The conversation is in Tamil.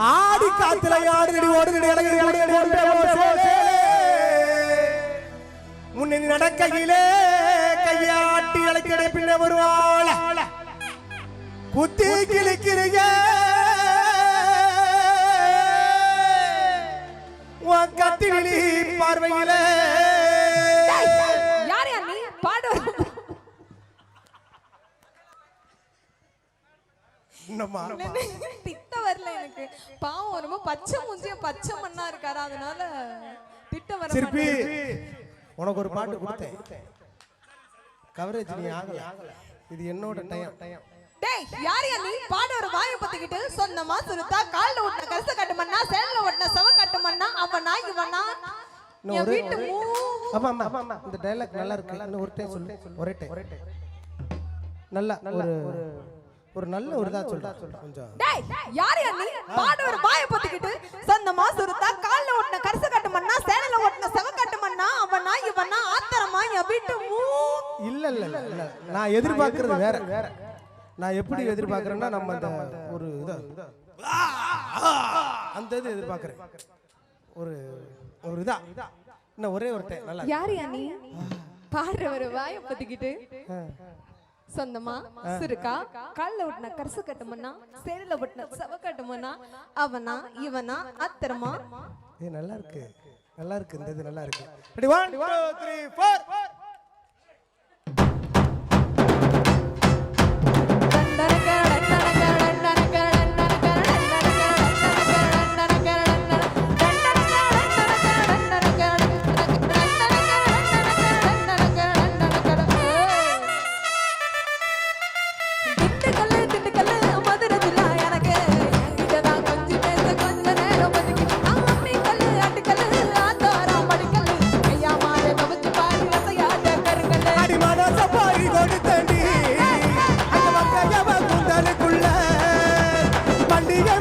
ஆடி காத்துல ஆடுதடி ஓடுதடி முன்னே நடக்கையிலே கையாட்டி அழைக்கடை பின்ன வருவாள குத்தி கிழிக்கிறீங்க கத்திவிழி பார்வையில திட்ட வரல எனக்கு பாவம் ரொம்ப பச்சை மூஞ்சிய பச்சை மண்ணா இருக்காரு அதனால திட்ட வர சிற்பி உனக்கு ஒரு பாட்டு கொடுத்தேன் கவரேஜ் நீ ஆகல இது என்னோட டைம் டேய் யாரையா நீ பாட ஒரு வாயை பத்திக்கிட்டு சொந்தமா சுருத்தா கால்ல ஓட்டன கரச கட்டுமன்னா சேல்ல ஓட்டன சவ கட்டுமன்னா அவனா இவனா என் வீட்டு ஆமா இந்த டயலாக் நல்லா இருக்கு இன்னும் ஒரு டைம் சொல்லு ஒரே டைம் நல்லா ஒரு நல்ல ஒரு இதா சொல்றா கொஞ்சம் டேய் யாரையா நீ பாட ஒரு வாயை பத்திக்கிட்டு சொந்தமா சுருத்தா கால்ல ஓட்டன கரச கட்டுமன்னா சேல்ல ஓட்டன சவ கட்டுமன்னா அவனா இவனா ஆத்தரமா என் வீட்டு இல்ல நான் எதிர்பார்க்கிறது வேற நான் எப்படி எதிர்பார்க்கறேன்னா நம்ம அந்த ஒரு அந்த இது எதிர்பார்க்கறேன் ஒரு இதா இன்னும் ஒரே ஒரு டைம் நல்லா யாரையா நீ பாடுற ஒரு வாயை பத்திக்கிட்டு சொந்தமா சுருக்கா கால்ல ஓட்டன கரச கட்டுமன்னா சேல்ல ஓட்டன சவ கட்டுமன்னா அவனா இவனா ஆத்தரமா இது நல்லா இருக்கு இந்த இது நல்லா இருக்கு ரெடி 1 2 3 4 பண்டிகை